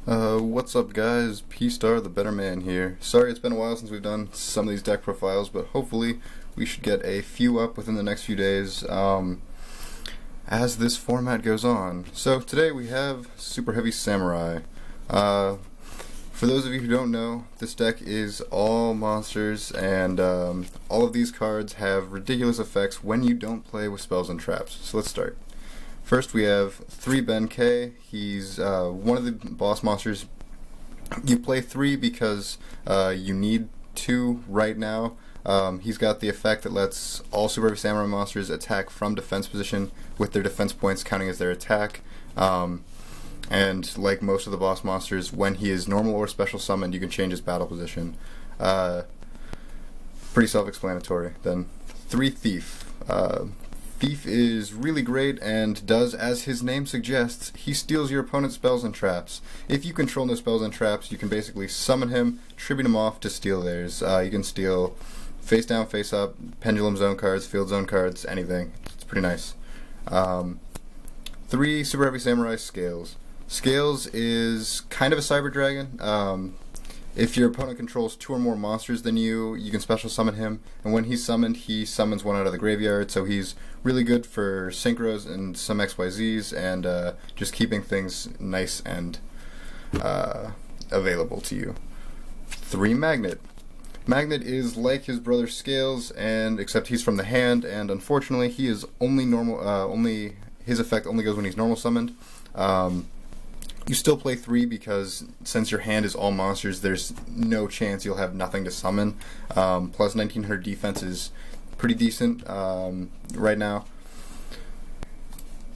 What's up guys? P-Star the Better Man here. Sorry it's been a while since we've done some of these deck profiles, but hopefully we should get a few up within the next few days as this format goes on. So today we have Superheavy Samurai. For those of you who don't know, this deck is all monsters, and all of these cards have ridiculous effects when you don't play with spells and traps. So let's start. First we have 3 Benkei. He's one of the boss monsters. You play 3 because you need to right now. He's got the effect that lets all Superheavy Samurai monsters attack from defense position with their defense points counting as their attack. And like most of the boss monsters, when he is normal or special summoned, you can change his battle position. Pretty self-explanatory. Then 3 Thief. Thief is really great and does as his name suggests. He steals your opponent's spells and traps. If you control no spells and traps, you can basically summon him, tribute him off to steal theirs. You can steal face down, face up, pendulum zone cards, field zone cards, anything. It's pretty nice. 3 Superheavy Samurai Scales. Scales is kind of a cyber dragon. If your opponent controls 2 or more monsters than you, you can special summon him, and when he's summoned, he summons one out of the graveyard, so he's really good for synchros and some XYZs, and just keeping things nice and available to you. 3 Magnet. Magnet is like his brother Scales, and except he's from the hand, and unfortunately he is only normal. His effect only goes when he's normal summoned. You still play 3 because since your hand is all monsters, there's no chance you'll have nothing to summon. Plus 1900 defense is pretty decent right now.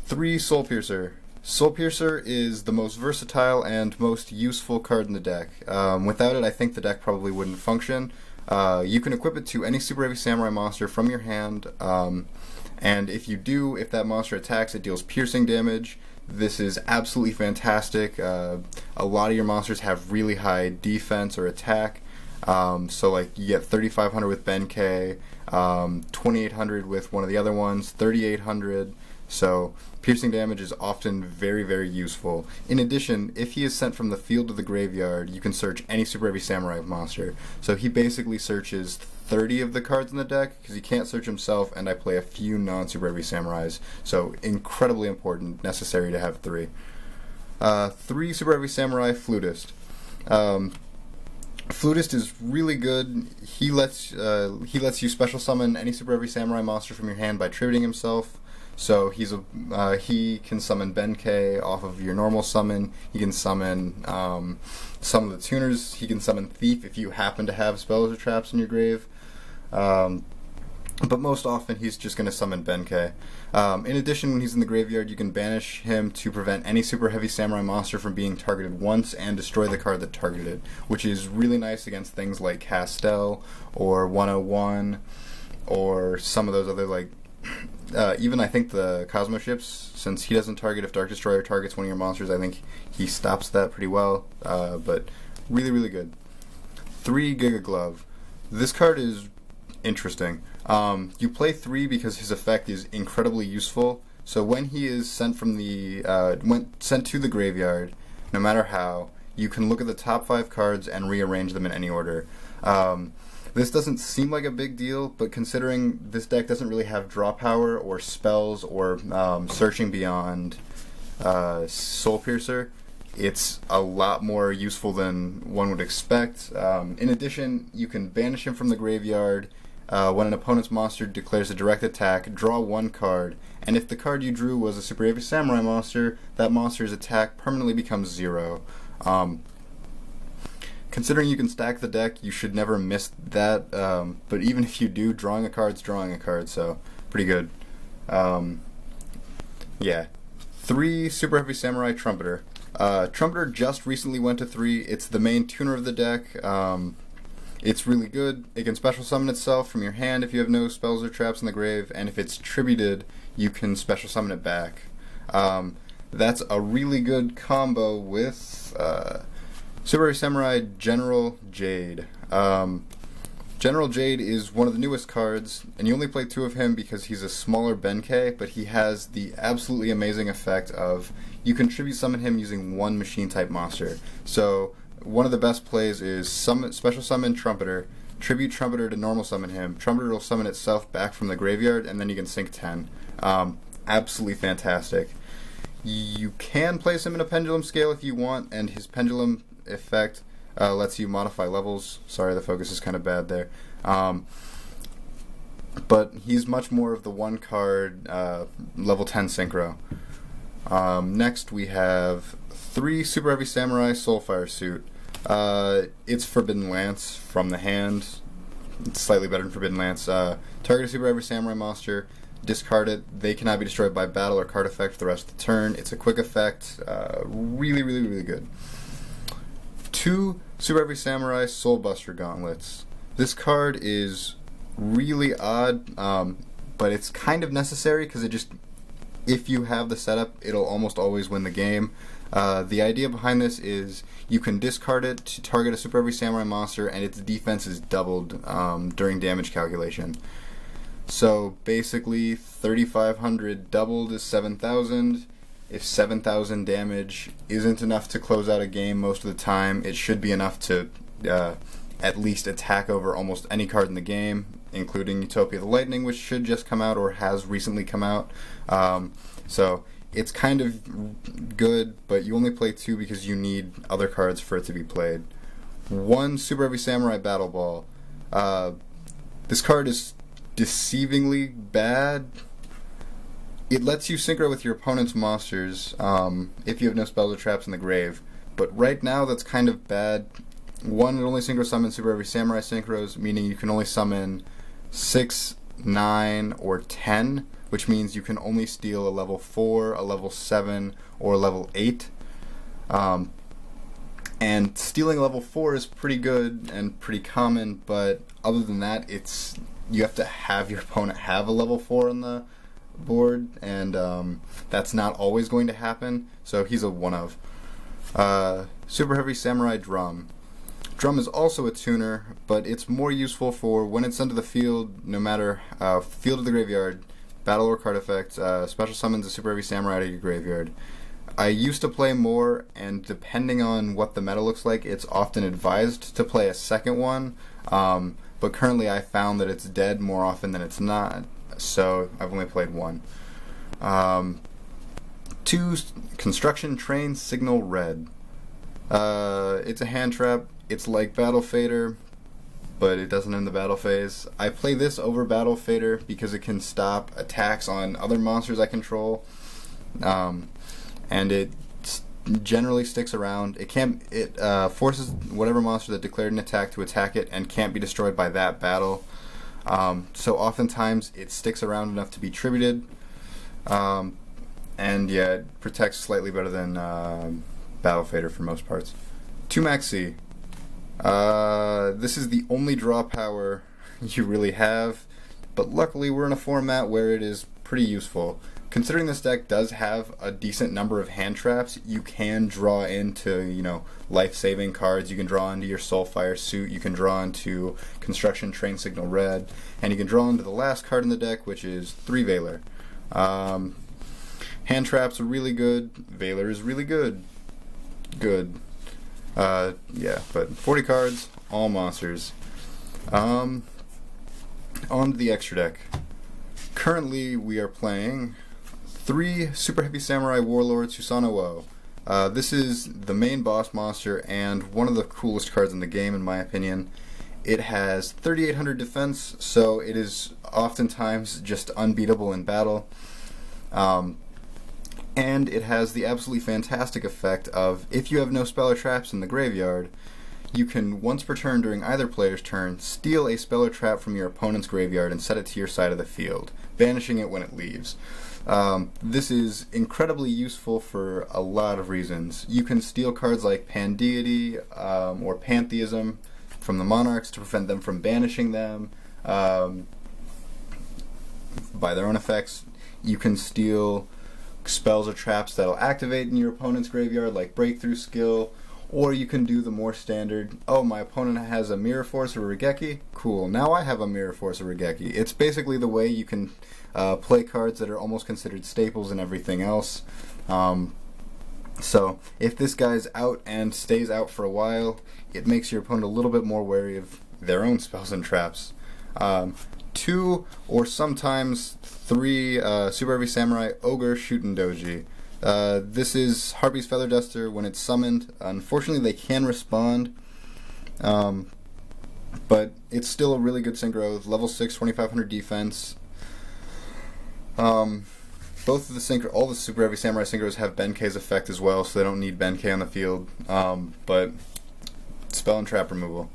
3 Soulpiercer. Soulpiercer is the most versatile and most useful card in the deck. Without it, I think the deck probably wouldn't function. You can equip it to any Superheavy Samurai monster from your hand, and if you do, if that monster attacks, it deals piercing damage. This is absolutely fantastic. A lot of your monsters have really high defense or attack. So like you get 3500 with Benkei, 2800 with one of the other ones, 3800. So piercing damage is often very, very useful. In addition, if he is sent from the field to the graveyard, you can search any Superheavy Samurai monster. So he basically searches 30 of the cards in the deck because he can't search himself, and I play a few non-Superheavy Samurais. So incredibly important, necessary to have 3. 3 Superheavy Samurai Flutist. Flutist is really good. He lets you special summon any Superheavy Samurai monster from your hand by tributing himself. So he can summon Benkei off of your normal summon. He can summon some of the tuners. He can summon Thief if you happen to have spells or traps in your grave. But most often he's just going to summon Benkei. In addition, when he's in the graveyard, you can banish him to prevent any Superheavy Samurai monster from being targeted once and destroy the card that targeted it, which is really nice against things like Castell or 101 or some of those other, like, even I think the Cosmo ships, since he doesn't target if Dark Destroyer targets one of your monsters, I think he stops that pretty well, but really, really good. 3 Gigaglove. This card is interesting. You play 3 because his effect is incredibly useful, so when he is sent from the sent to the graveyard, no matter how, you can look at the top 5 cards and rearrange them in any order. This doesn't seem like a big deal, but considering this deck doesn't really have draw power or spells or searching beyond Soulpiercer, it's a lot more useful than one would expect. In addition, you can banish him from the graveyard when an opponent's monster declares a direct attack, draw 1 card, and if the card you drew was a Superheavy Samurai monster, that monster's attack permanently becomes 0. Considering you can stack the deck, you should never miss that, but even if you do, drawing a card's drawing a card, so pretty good. Yeah. 3 Superheavy Samurai Trumpeter. Trumpeter just recently went to 3. It's the main tuner of the deck. It's really good. It can special summon itself from your hand if you have no spells or traps in the grave, and if it's tributed, you can special summon it back. That's a really good combo with Superheavy Samurai General Jade. General Jade is one of the newest cards, and you only play 2 of him because he's a smaller Benkei, but he has the absolutely amazing effect of you can tribute summon him using one machine type monster. So one of the best plays is special summon Trumpeter, tribute Trumpeter to normal summon him. Trumpeter will summon itself back from the graveyard, and then you can sink 10. Absolutely fantastic. You can place him in a pendulum scale if you want, and his pendulum effect lets you modify levels. Sorry, the focus is kind of bad there. But he's much more of the one card level 10 synchro. Next we have 3 Superheavy Samurai Soulfire Suit. It's Forbidden Lance from the hand. It's slightly better than Forbidden Lance. Target a Superheavy Samurai monster, discard it. They cannot be destroyed by battle or card effect for the rest of the turn. It's a quick effect. Really, really, really good. 2 Superheavy Samurai Soulbuster Gauntlets. This card is really odd, but it's kind of necessary because if you have the setup, it'll almost always win the game. The idea behind this is you can discard it to target a Superheavy Samurai monster, and its defense is doubled during damage calculation. So basically, 3,500 doubled is 7,000. If 7,000 damage isn't enough to close out a game most of the time, it should be enough to at least attack over almost any card in the game, including Utopia the Lightning, which should just come out or has recently come out. So it's kind of good, but you only play 2 because you need other cards for it to be played. 1 Super Heavy Samurai Battleball. This card is deceivingly bad. It lets you synchro with your opponent's monsters if you have no spells or traps in the grave, but right now that's kind of bad. 1, it only synchro summons Super Heavy Samurai synchros, meaning you can only summon 6, 9, or 10, which means you can only steal a level 4, a level 7, or a level 8. And stealing level 4 is pretty good and pretty common, but other than that, you have to have your opponent have a level 4 on the board, and that's not always going to happen, so he's a one of. Super Heavy Samurai Drum. Drum is also a tuner, but it's more useful for when it's sent to the field, no matter field of the graveyard, battle or card effect, special summons a Super Heavy Samurai out of your graveyard. I used to play more, and depending on what the meta looks like, it's often advised to play a second one, but currently I found that it's dead more often than it's not, so I've only played 1. 2 Construction Train Signal Red. It's a hand trap. It's like Battle Fader, but it doesn't end the battle phase. I play this over Battle Fader because it can stop attacks on other monsters I control, and it generally sticks around. It forces whatever monster that declared an attack to attack it and can't be destroyed by that battle. So oftentimes it sticks around enough to be tributed, and yeah, it protects slightly better than Battle Fader for most parts. 2 Maxx. This is the only draw power you really have, but luckily we're in a format where it is pretty useful. Considering this deck does have a decent number of hand traps, you can draw into, life-saving cards. You can draw into your Soulfire Suit, you can draw into Construction Train Signal Red, and you can draw into the last card in the deck, which is 3 Veiler. Hand traps are really good, Veiler is really good. Yeah, but 40 cards, all monsters. On to the extra deck. Currently, we are playing 3 Super Heavy Samurai Warlord Susanoo Wo. This is the main boss monster and one of the coolest cards in the game, in my opinion. It has 3,800 defense, so it is oftentimes just unbeatable in battle. And it has the absolutely fantastic effect of, if you have no spell or traps in the graveyard, you can, once per turn during either player's turn, steal a spell or trap from your opponent's graveyard and set it to your side of the field, banishing it when it leaves. This is incredibly useful for a lot of reasons. You can steal cards like Pandeity or Pantheism from the Monarchs to prevent them from banishing them by their own effects. You can steal spells or traps that'll activate in your opponent's graveyard, like Breakthrough Skill, or you can do the more standard, oh, my opponent has a Mirror Force or Regeki, cool, now I have a Mirror Force or Regeki. It's basically the way you can play cards that are almost considered staples and everything else. So if this guy's out and stays out for a while, it makes your opponent a little bit more wary of their own spells and traps. 2 or sometimes 3 Super Heavy Samurai Ogre Shootin' Doji. This is Harpy's Feather Duster when it's summoned. Unfortunately, they can respond, but it's still a really good synchro. Level 6, 2500 defense. Both of the all the Super Heavy Samurai synchros have Benkei's effect as well, so they don't need Benkei on the field. But spell and trap removal.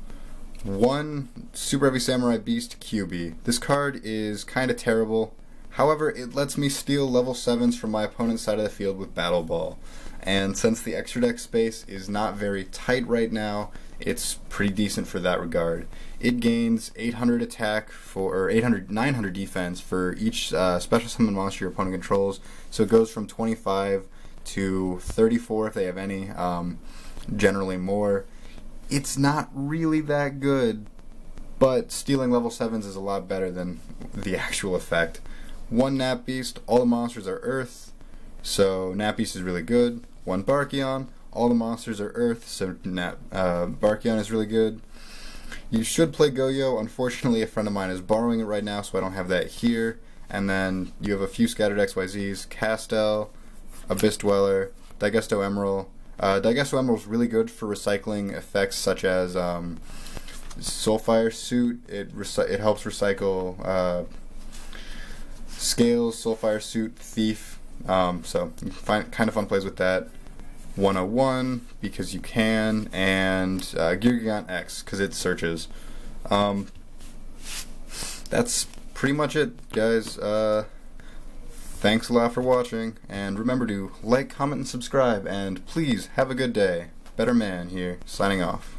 1 Super Heavy Samurai Beast QB. This card is kind of terrible. However, it lets me steal level 7s from my opponent's side of the field with Battleball. And since the extra deck space is not very tight right now, it's pretty decent for that regard. It gains 800 attack or 900 defense for each special summon monster your opponent controls. So it goes from 25 to 34 if they have any, generally more. It's not really that good, but stealing level 7s is a lot better than the actual effect. 1 Nap Beast, all the monsters are Earth, so Nap Beast is really good. 1 Barkion, all the monsters are Earth, so Barkion is really good. You should play Goyo. Unfortunately, a friend of mine is borrowing it right now, so I don't have that here. And then you have a few scattered XYZs, Castel, Abyss Dweller, Digesto Emerald. Digesto Emerald is really good for recycling effects such as Soulfire Suit. It helps recycle Scales, Soulfire Suit, Thief. So you can find kind of fun plays with that. 101 because you can, and Gigagloves X because it searches. That's pretty much it, guys. Thanks a lot for watching, and remember to like, comment, and subscribe, and please have a good day. Better Man here, signing off.